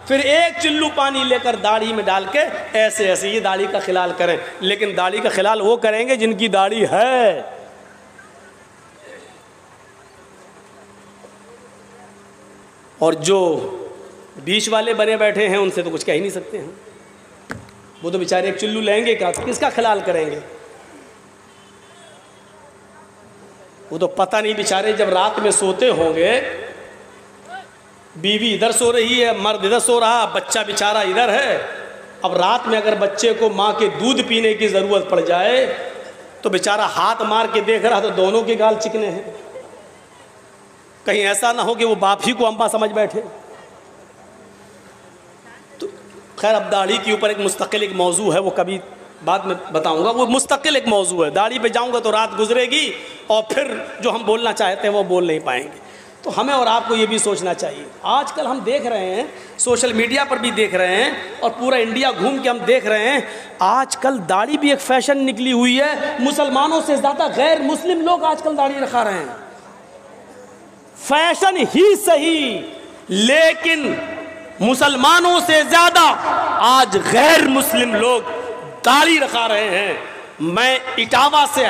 फिर एक चिल्लू पानी लेकर दाढ़ी में डाल के ऐसे ऐसे ये दाढ़ी का खिलाल करें। लेकिन दाढ़ी का खिलाल वो करेंगे जिनकी दाढ़ी है। और जो बीच वाले बने बैठे हैं उनसे तो कुछ कह ही नहीं सकते हैं। वो तो बेचारे एक चिल्लू लेंगे, क्या किसका खिलाल करेंगे? वो तो पता नहीं बेचारे जब रात में सोते होंगे, बीवी इधर सो रही है, मर्द इधर सो रहा, बच्चा बेचारा इधर है। अब रात में अगर बच्चे को माँ के दूध पीने की ज़रूरत पड़ जाए तो बेचारा हाथ मार के देख रहा तो दोनों के गाल चिकने हैं। कहीं ऐसा ना हो कि वो बाप ही को अम्मा समझ बैठे। तो खैर, अब दाढ़ी के ऊपर एक मुस्तकिल एक मौजू है, वो कभी बाद में बताऊंगा। वो मुस्तकिल एक मौजू है। दाढ़ी पे जाऊंगा तो रात गुजरेगी और फिर जो हम बोलना चाहते हैं वो बोल नहीं पाएंगे। तो हमें और आपको ये भी सोचना चाहिए। आजकल हम देख रहे हैं, सोशल मीडिया पर भी देख रहे हैं और पूरा इंडिया घूम के हम देख रहे हैं, आजकल दाढ़ी भी एक फैशन निकली हुई है। मुसलमानों से ज़्यादा गैर मुस्लिम लोग आजकल दाढ़ी रखा रहे हैं। फैशन ही सही, लेकिन मुसलमानों से ज़्यादा आज गैर मुस्लिम लोग दाढ़ी रखा रहे हैं। मैं इटावा से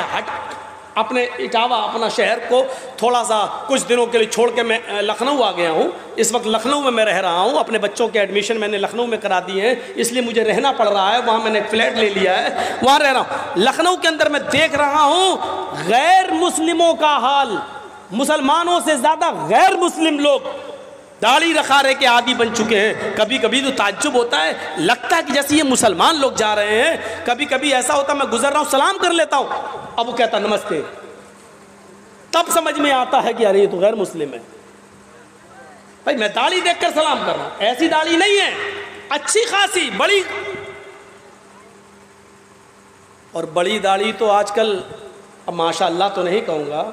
अपना शहर को थोड़ा सा कुछ दिनों के लिए छोड़ के मैं लखनऊ आ गया हूँ। इस वक्त लखनऊ में मैं रह रहा हूँ। अपने बच्चों के एडमिशन मैंने लखनऊ में करा दिए हैं, इसलिए मुझे रहना पड़ रहा है। वहाँ मैंने एक फ्लैट ले लिया है, वहाँ रह रहा हूँ। लखनऊ के अंदर मैं देख रहा हूँ गैर मुस्लिमों का हाल। मुसलमानों से ज़्यादा गैर मुस्लिम लोग दाढ़ी रखारे के आदी बन चुके हैं। कभी कभी तो ताज्जुब होता है, लगता है कि जैसे ये मुसलमान लोग जा रहे हैं। कभी कभी ऐसा होता है मैं गुजर रहा हूँ, सलाम कर लेता हूँ, अब वो कहता नमस्ते। तब समझ में आता है कि अरे ये तो गैर मुस्लिम है। भाई मैं दाढ़ी देखकर सलाम कर रहा हूँ, ऐसी दाढ़ी नहीं है, अच्छी खासी बड़ी। और बड़ी दाढ़ी तो आजकल, अब माशाअल्लाह तो नहीं कहूँगा,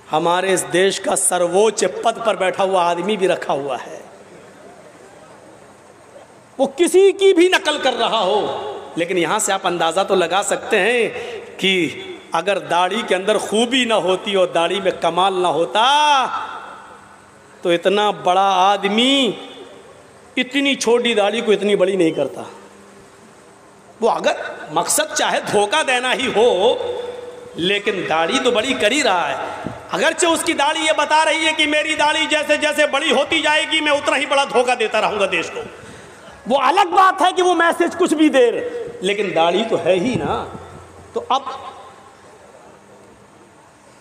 हमारे इस देश का सर्वोच्च पद पर बैठा हुआ आदमी भी रखा हुआ है। वो किसी की भी नकल कर रहा हो, लेकिन यहां से आप अंदाजा तो लगा सकते हैं कि अगर दाढ़ी के अंदर खूबी ना होती और दाढ़ी में कमाल ना होता तो इतना बड़ा आदमी इतनी छोटी दाढ़ी को इतनी बड़ी नहीं करता। वो अगर मकसद चाहे धोखा देना ही हो, लेकिन दाढ़ी तो बड़ी कर ही रहा है। अगरचे उसकी दाढ़ी ये बता रही है कि मेरी दाढ़ी जैसे जैसे बड़ी होती जाएगी मैं उतना ही बड़ा धोखा देता रहूंगा देश को। वो अलग बात है कि वो मैसेज कुछ भी दे रहे, लेकिन दाढ़ी तो है ही ना। तो अब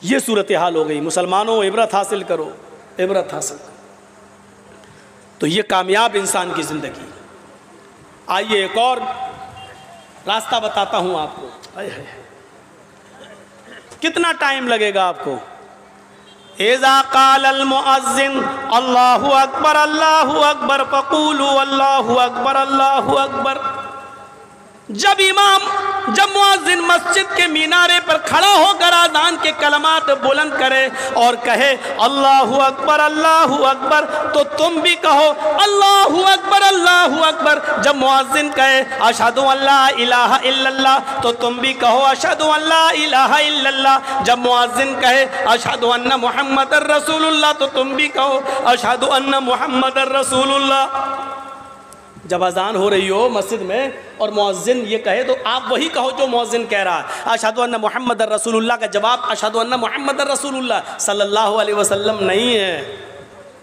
ये सूरत हाल हो गई। मुसलमानों, इबरत हासिल करो, इबरत हासिल करो। तो ये कामयाब इंसान की जिंदगी। आइए एक और रास्ता बताता हूं आपको। कितना टाइम लगेगा आपको? इज़ा क़ालल मुअज़्ज़िन अल्लाहु अकबर फ़क़ूलू अल्लाहु अकबर। जब मुअज़्ज़िन मस्जिद के मीनारे पर खड़ा होकर आज़ान के कलमात बुलंद करे और कहे अल्लाहु अकबर, तो तुम भी कहो अल्लाहु अकबर। जब मुअज़्ज़िन कहे अशहदु अल्ला इलाहा इल्लल्लाह, तो तुम भी कहो अशहदु अल्ला इलाहा इल्लल्लाह। जब मुअज़्ज़िन कहे अशहदु अन्ना मुहम्मदर रसूलुल्लाह, तो तुम भी कहो अशहदु अन्ना मुहम्मदर रसूलुल्लाह। जब अजान हो रही हो मस्जिद में और मुअज़्ज़िन ये कहे तो आप वही कहो जो मुअज़्ज़िन कह रहा है। अशहदु अन्ना मुहम्मदर रसूलुल्लाह का जवाब अशहदु अन्ना मुहम्मदर रसूलुल्लाह सल्लल्लाहु अलैहि वसल्लम नहीं है।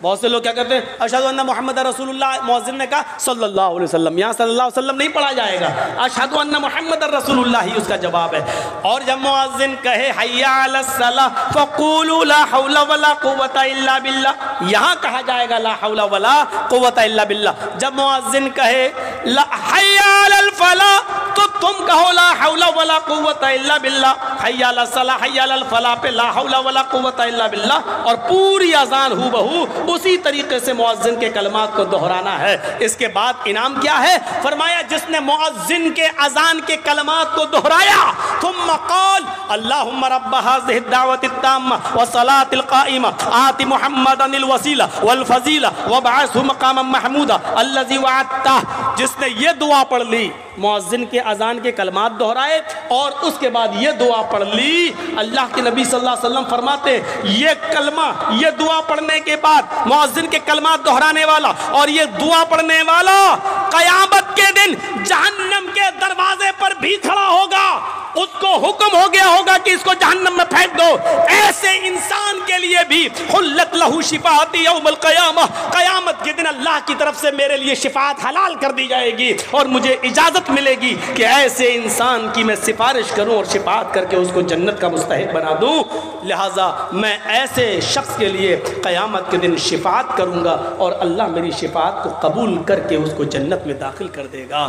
बहुत से लोग क्या कहते हैं अशहदु अन्ना मुहम्मदर रसूलुल्लाह, मुअज़्ज़िन ने कहा सल्लल्लाहु अलैहि वसल्लम, यहाँ सल्लल्लाहु अलैहि वसल्लम नहीं पढ़ा जाएगा, अशहदु अन्ना मुहम्मदर रसूलुल्लाह ही उसका जवाब है। और जब मुअज़्ज़िन कहे हय्या अलस सलाह फ़क़ूलू ला हौला वला कुव्वता इल्ला बिल्लाह, यहाँ कहा जाएगा ला हौला वला कुव्वता इल्ला बिल्लाह। जब मुअज़्ज़िन कहे हय्या अलल फलाह, तो तुम कहो ला हौला वला कुव्वता इल्ला बिल्लाह। हय्या अलस सलाह हय्या अलल फलाह पे ला हौला वला कुव्वता इल्ला बिल्लाह। और पूरी अज़ान हूबहू उसी तरीके से मुअज़्ज़िन के कलमात को दोहराना है। इसके बाद इनाम क्या है? फरमाया जिसने मुअज़्ज़िन के अज़ान के कलमात को दोहराया, थुम्मा क़ाल अल्लाहुम्मा रब्ब हाज़िहि दावति ताम्मा व सलातिल क़ाइमा आति मुहम्मदनिल वसीला वल फज़ीला वबअसहु मक़ामम महमूदा अल्लज़ी वअदतह। जिसने ये दुआ पढ़ ली मुअज्जिन के अजान के कलमात दोहराए और उसके बाद ये दुआ पढ़ ली। अल्लाह के नबी सल्लल्लाहु अलैहि वसल्लम फरमाते ये कलमा, ये दुआ पढ़ने के बाद मुअज्जिन के कलमात दोहराने वाला और ये दुआ पढ़ने वाला क़यामत के दिन जहन्नम के दरवाजे पर भी खड़ा होगा। उसको हुक्म हो गया होगा कि इसको जहन्नम में फेंक दो। ऐसे इंसान के लिए भी हुल्लत लहू शिफाअती यौमल क़यामह, क़यामत के दिन अल्लाह की तरफ से मेरे लिए शिफाअत हलाल कर दी जाएगी और मुझे इजाज़त मिलेगी कि ऐसे इंसान की मैं सिफारिश करूं और शिफाअत करके उसको जन्नत का मुस्तहिक बना दूं। लिहाजा मैं ऐसे शख्स के लिए क़यामत के दिन शिफाअत करूंगा और अल्लाह मेरी शिफाअत को कबूल करके उसको जन्नत में दाखिल कर देगा।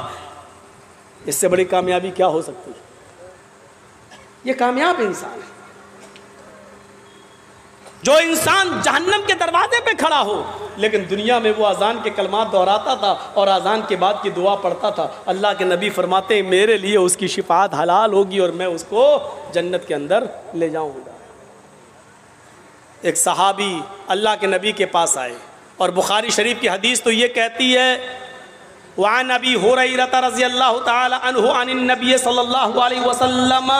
इससे बड़ी कामयाबी क्या हो सकती है? ये कामयाब इंसान है जो इंसान जहन्नम के दरवाजे पे खड़ा हो लेकिन दुनिया में वो अजान के कलमात दोहराता था और अजान के बाद की दुआ पढ़ता था। अल्लाह के नबी फरमाते हैं मेरे लिए उसकी शिफाअत हलाल होगी और मैं उसको जन्नत के अंदर ले जाऊंगा। एक सहाबी अल्लाह के नबी के पास आए और बुखारी शरीफ की हदीस तो ये कहती है वअन अबी हुरैरा रज़ियल्लाहु तआला अन्हु अनिन नबी सल्लल्लाहु अलैहि वसल्लम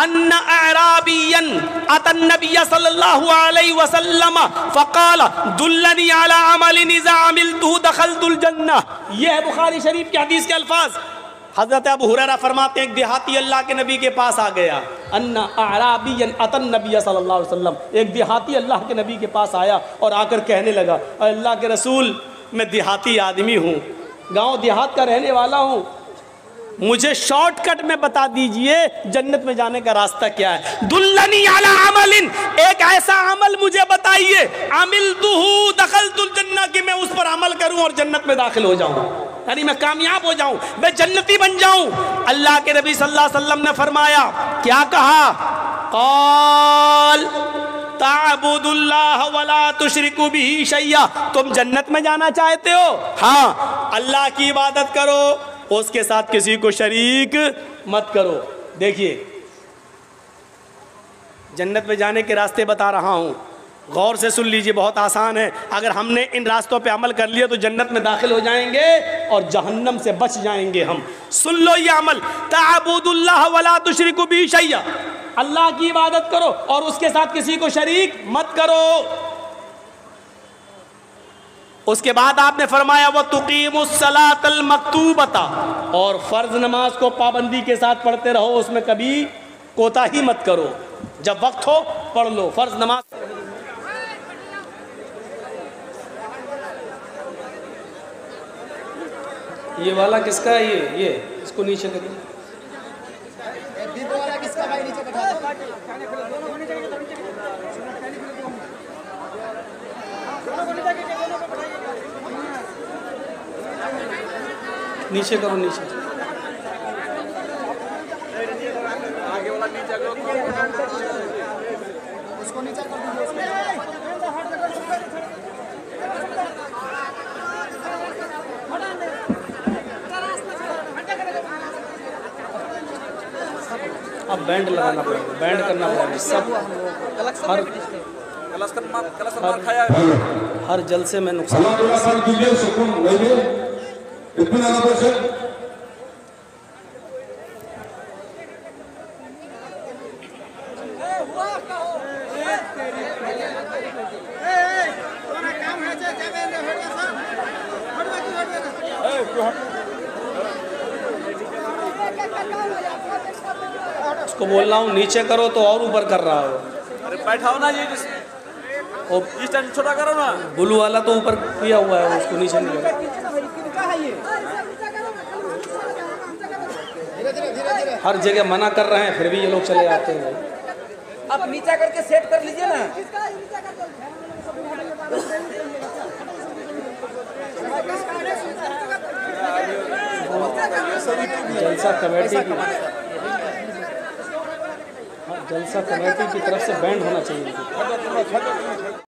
अन्ना अराबियन अतन नबी सल्लल्लाहु अलैहि वसल्लम फ़क़ाल दुल्लनी अला अमलिन इज़ा अमिलतुहु दख़लतुल जन्नह। ये है बुखारी शरीफ के हदीस के अल्फाज। हज़रत अबू हुरैरा फरमाते हैं एक देहाती अल्लाह के नबी के पास आ गया। अन्ना अराबियन अतन नबी सल्लल्लाहु अलैहि वसल्लम, एक देहाती अल्लाह के नबी के पास आया और आकर कहने लगा अल्लाह के रसूल मैं देहाती आदमी हूँ, गाँव देहात का रहने वाला हूँ, मुझे शॉर्टकट में बता दीजिए जन्नत में जाने का रास्ता क्या है। दुल्लनी अला अमलिन, एक ऐसा अमल मुझे बताइए अमिलतुहु दखलतुल जन्नह, कि मैं उस पर अमल करूं और जन्नत में दाखिल हो जाऊं, यानी मैं कामयाब हो जाऊं, मैं जन्नती बन जाऊं। अल्लाह के नबी सल्लल्लाहु अलैहि वसल्लम ने फरमाया, क्या कहा? क़ाल ताबुदुल्लाह वला तुशरिकु बिही शैया, तुम जन्नत में जाना चाहते हो? हाँ, अल्लाह की इबादत करो, उसके साथ किसी को शरीक मत करो। देखिए जन्नत में जाने के रास्ते बता रहा हूँ, गौर से सुन लीजिए, बहुत आसान है। अगर हमने इन रास्तों पे अमल कर लिया तो जन्नत में दाखिल हो जाएंगे और जहन्नम से बच जाएंगे हम। सुन लो ये अमल, ताबुदुल्लाह वला तुशरिकु बिही शैया, अल्लाह की इबादत करो और उसके साथ किसी को शरीक मत करो। उसके बाद आपने फरमाया वो तुकीमुस्सलातल मक्तूबता, और फर्ज नमाज को पाबंदी के साथ पढ़ते रहो, उसमें कभी कोताही मत करो, जब वक्त हो पढ़ लो फर्ज नमाज। ये वाला किसका है? ये इसको नीचे करिए। किसका भाई नीचे बैठा दो। नीचे करो, नीचे आगे वाला नीचे करो, उसको नीचे कर दीजिए। अब बैंड लगाना पड़ेगा, बैंड करना पड़ेगा सब। हर जलसे में नुकसान। उसको बोल रहा हूँ नीचे करो तो और ऊपर कर रहा हो। अरे बैठाओ ना, ये इस टाइम छोटा करो ना। ब्लू वाला तो ऊपर किया हुआ है, उसको नीचे नहीं लगा। हर जगह मना कर रहे हैं फिर भी ये लोग चले आते हैं। आप नीचा करके सेट कर लीजिए ना। जलसा कमेटी की तरफ से बैंड होना चाहिए।